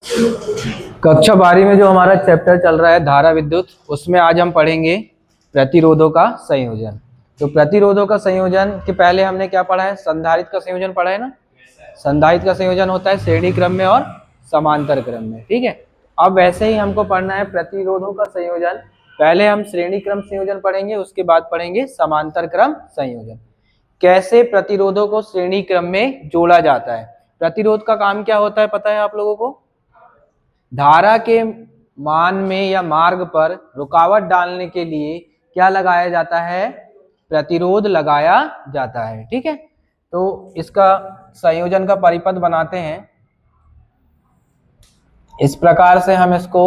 कक्षा 12 में जो हमारा चैप्टर चल रहा है धारा विद्युत, उसमें आज हम पढ़ेंगे प्रतिरोधों का संयोजन। तो प्रतिरोधों का संयोजन के पहले हमने क्या पढ़ा है? संधारित्र का संयोजन पढ़ा है ना। संधारित्र का संयोजन होता है श्रेणी क्रम में और समांतर क्रम में, ठीक है। अब वैसे ही हमको पढ़ना है प्रतिरोधों का संयोजन। पहले हम श्रेणी क्रम संयोजन पढ़ेंगे, उसके बाद पढ़ेंगे समांतर क्रम संयोजन। कैसे प्रतिरोधों को श्रेणी क्रम में जोड़ा जाता है। प्रतिरोध का काम क्या होता है पता है आप लोगों को? धारा के मान में या मार्ग पर रुकावट डालने के लिए क्या लगाया जाता है? प्रतिरोध लगाया जाता है, ठीक है। तो इसका संयोजन का परिपथ बनाते हैं इस प्रकार से। हम इसको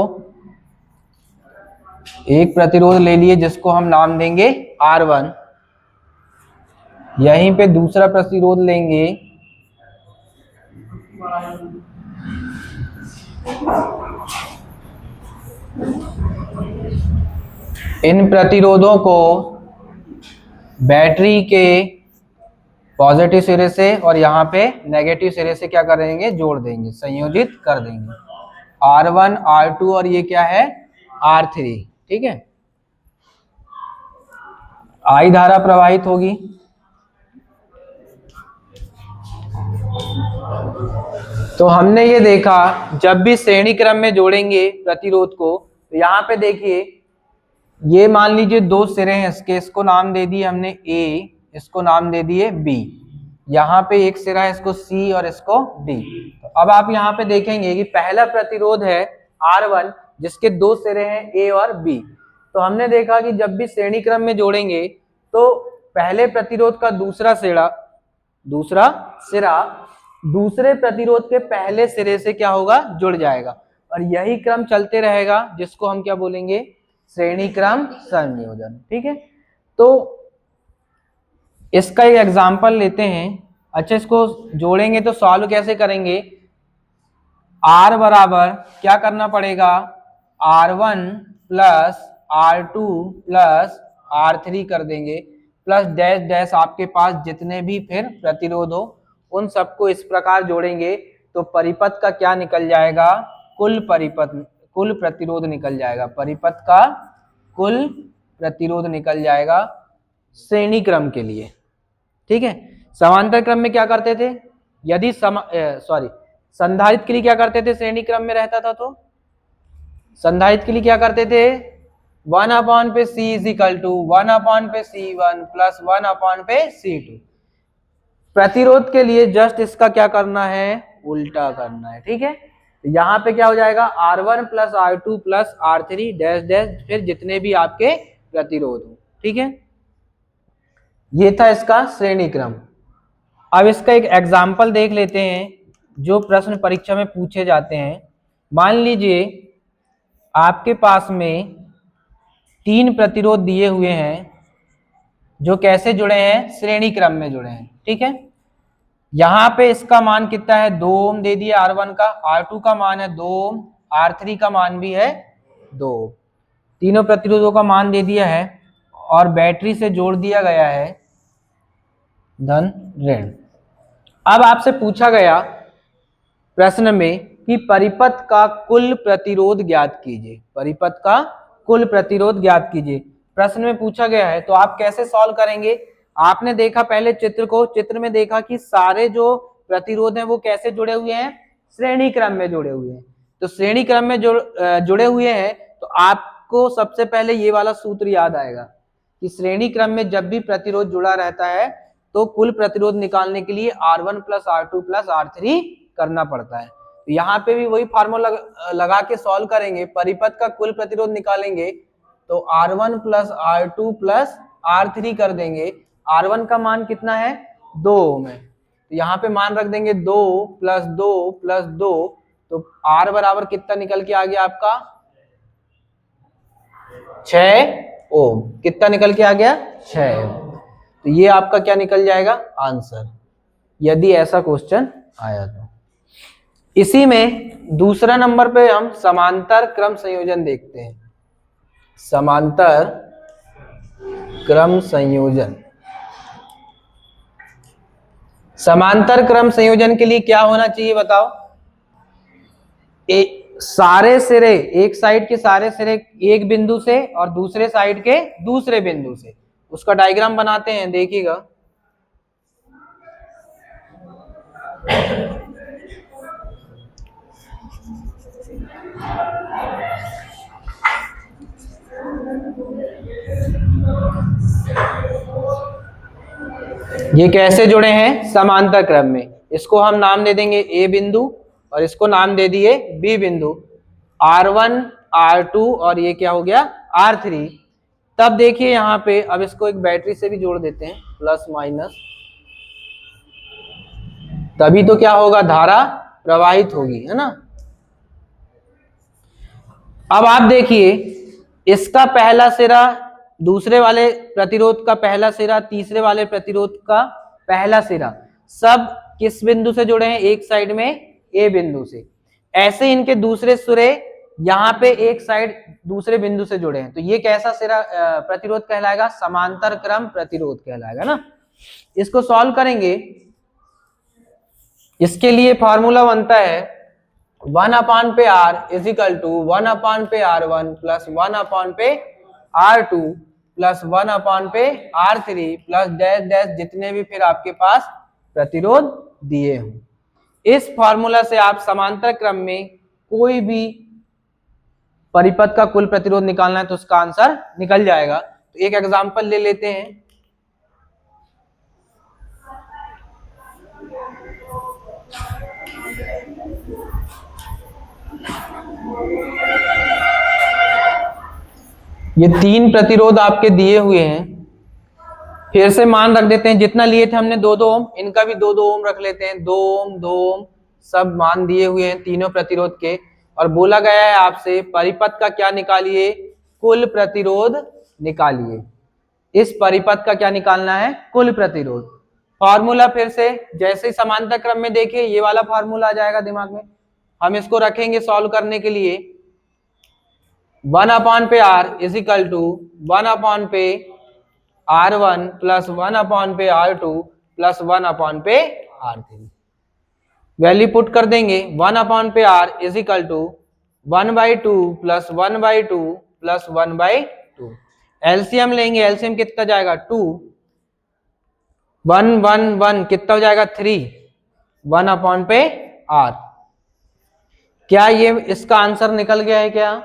एक प्रतिरोध ले लिए जिसको हम नाम देंगे R1, यहीं पे दूसरा प्रतिरोध लेंगे इन प्रतिरोधों को बैटरी के पॉजिटिव सिरे से और यहाँ पे नेगेटिव सिरे से क्या करेंगे? जोड़ देंगे, संयोजित कर देंगे। R1, R2 और ये क्या है? R3, ठीक है। I धारा प्रवाहित होगी। तो हमने ये देखा जब भी श्रेणी क्रम में जोड़ेंगे प्रतिरोध को, तो यहाँ पे देखिए ये मान लीजिए दो सिरे हैं इसके, इसको नाम दे दिए हमने A, इसको नाम दे दिए B। यहाँ पे एक सिरा है इसको C और इसको D। तो अब आप यहाँ पे देखेंगे कि पहला प्रतिरोध है R1 जिसके दो सिरे हैं A और B। तो हमने देखा कि जब भी श्रेणी क्रम में जोड़ेंगे तो पहले प्रतिरोध का दूसरा सिरा दूसरे प्रतिरोध के पहले सिरे से क्या होगा? जुड़ जाएगा, और यही क्रम चलते रहेगा जिसको हम क्या बोलेंगे? श्रेणी क्रम संयोजन, ठीक है। तो इसका एक एग्जांपल लेते हैं। अच्छा, इसको जोड़ेंगे तो सॉल्व कैसे करेंगे? R बराबर क्या करना पड़ेगा? R1 plus R2 plus R3 कर देंगे, प्लस डैश डैश आपके पास जितने भी फिर प्रतिरोध हो उन सबको इस प्रकार जोड़ेंगे तो परिपथ का क्या निकल जाएगा? कुल प्रतिरोध निकल जाएगा। परिपथ का कुल प्रतिरोध निकल जाएगा श्रेणी क्रम के लिए, ठीक है। समांतर क्रम में क्या करते थे? यदि संधारित्र के लिए क्या करते थे? श्रेणी क्रम में रहता था तो संधारित्र के लिए क्या करते थे? 1/C is equal to 1/C1 plus 1/C2। प्रतिरोध के लिए जस्ट इसका क्या करना है? उल्टा करना है, ठीक है। तो यहाँ पे क्या हो जाएगा? R1 plus R2 plus R3 dash dash फिर जितने भी आपके प्रतिरोध हो, ठीक है। ये था इसका श्रेणी क्रम। अब इसका एक एग्जाम्पल देख लेते हैं जो प्रश्न परीक्षा में पूछे जाते हैं। मान लीजिए आपके पास में 3 प्रतिरोध दिए हुए हैं जो कैसे जुड़े हैं? श्रेणी क्रम में जुड़े हैं, ठीक है। यहाँ पे इसका मान कितना है? 2 ओम दे दिया R1 का, R2 का मान है 2 ओम, R3 का मान भी है 2। तीनों प्रतिरोधों का मान दे दिया है और बैटरी से जोड़ दिया गया है धन ऋण। अब आपसे पूछा गया प्रश्न में कि परिपथ का कुल प्रतिरोध ज्ञात कीजिए। परिपथ का कुल प्रतिरोध ज्ञात कीजिए प्रश्न में पूछा गया है। तो आप कैसे सॉल्व करेंगे? आपने देखा पहले चित्र में देखा कि सारे जो प्रतिरोध हैं वो कैसे जुड़े हुए हैं? श्रेणी क्रम में जुड़े हुए हैं। तो श्रेणी क्रम में जुड़े हुए हैं तो आपको सबसे पहले ये वाला सूत्र याद आएगा कि श्रेणी क्रम में जब भी प्रतिरोध जुड़ा रहता है तो कुल प्रतिरोध निकालने के लिए R1 plus R2 plus R3 करना पड़ता है। तो यहाँ पे भी वही फार्मूला लगा के सॉल्व करेंगे। परिपथ का कुल प्रतिरोध निकालेंगे तो R1 plus R2 plus R3 कर देंगे। R1 का मान कितना है? 2 ओम है, तो यहाँ पे मान रख देंगे 2 प्लस 2 प्लस 2, तो R बराबर कितना निकल के आ गया आपका? 6 ओम। कितना निकल के आ गया? 6 ओम। तो ये आपका क्या निकल जाएगा? आंसर, यदि ऐसा क्वेश्चन आया तो। इसी में दूसरा नंबर पे हम समांतर क्रम संयोजन देखते हैं। समांतर क्रम संयोजन। समांतर क्रम संयोजन के लिए क्या होना चाहिए बताओ? सारे सिरे, एक साइड के सारे सिरे एक बिंदु से और दूसरे साइड के दूसरे बिंदु से, उसका डायग्राम बनाते हैं, देखिएगा। ये कैसे जुड़े हैं? समांतर क्रम में। इसको हम नाम दे देंगे ए बिंदु और इसको नाम दे दिए बी बिंदु, R1 R2 और ये क्या हो गया R3। तब देखिए यहाँ पे, अब इसको एक बैटरी से भी जोड़ देते हैं, प्लस माइनस, तभी तो क्या होगा, धारा प्रवाहित होगी, है ना। अब आप देखिए, इसका पहला सिरा दूसरे वाले प्रतिरोध का पहला सिरा तीसरे वाले प्रतिरोध का पहला सिरा, सब किस बिंदु से जुड़े हैं? एक साइड में ए बिंदु से। ऐसे इनके दूसरे सिरे यहाँ पे एक साइड दूसरे बिंदु से जुड़े हैं, तो ये कैसा सिरा प्रतिरोध कहलाएगा? समांतर क्रम प्रतिरोध कहलाएगा ना। इसको सॉल्व करेंगे, इसके लिए फॉर्मूला बनता है 1/r = 1/r1 plus 1/r2 plus 1/r3 plus dash dash जितने भी फिर आपके पास प्रतिरोध दिए हों। इस फॉर्मूला से आप समांतर क्रम में कोई भी परिपथ का कुल प्रतिरोध निकालना है तो उसका आंसर निकल जाएगा। तो एक एग्जांपल ले लेते हैं। ये 3 प्रतिरोध आपके दिए हुए हैं, फिर से मान रख देते हैं, जितना लिए थे हमने 2-2 ओम, इनका भी 2-2 ओम रख लेते हैं। 2 ओम 2 ओम सब मान दिए हुए हैं तीनों प्रतिरोध के, और बोला गया है आपसे परिपथ का क्या निकालिए? कुल प्रतिरोध निकालिए। इस परिपथ का क्या निकालना है? कुल प्रतिरोध। फॉर्मूला फिर से जैसे ही समांतर क्रम में देखिए, ये वाला फॉर्मूला आ जाएगा दिमाग में, हम इसको रखेंगे सॉल्व करने के लिए। 1/r = 1/r1 plus 1/r2 plus 1/r3। Value put कर देंगे। 1/r = 1/2 plus 1/2 plus 1/2। एलसीएम लेंगे, एलसीएम कितना जाएगा? 2। 1 1 1 कितना हो जाएगा? 3। 1/r। क्या ये इसका आंसर निकल गया है? क्या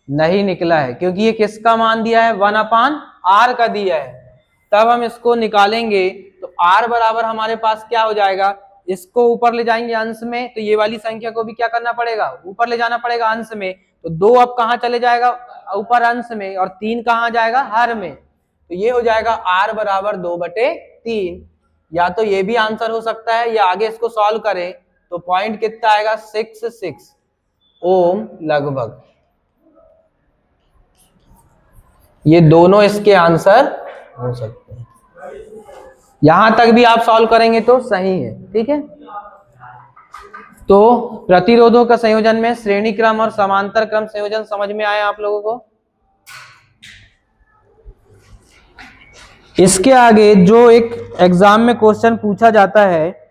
नहीं निकला है, क्योंकि ये किसका मान दिया है? 1/r का दिया है। तब हम इसको निकालेंगे तो r बराबर हमारे पास क्या हो जाएगा? इसको ऊपर ले जाएंगे अंश में, तो ये वाली संख्या को भी क्या करना पड़ेगा? ऊपर ले जाना पड़ेगा अंश में। तो 2 अब कहाँ चले जाएगा? ऊपर अंश में, और 3 कहाँ जाएगा? हर में। तो ये हो जाएगा r बराबर 2/3। या तो ये भी आंसर हो सकता है, या आगे इसको सॉल्व करें तो पॉइंट कितना आएगा? 66 ओम लगभग। ये दोनों इसके आंसर हो सकते हैं। यहां तक भी आप सॉल्व करेंगे तो सही है, ठीक है। तो प्रतिरोधों का संयोजन में श्रेणी क्रम और समांतर क्रम संयोजन समझ में आया आप लोगों को? इसके आगे जो एक एग्जाम में क्वेश्चन पूछा जाता है,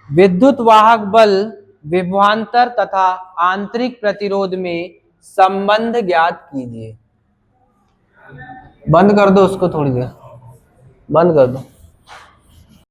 विद्युत वाहक बल विभवांतर तथा आंतरिक प्रतिरोध में संबंध ज्ञात कीजिए। बंद कर दो उसको, थोड़ी देर बंद कर दो।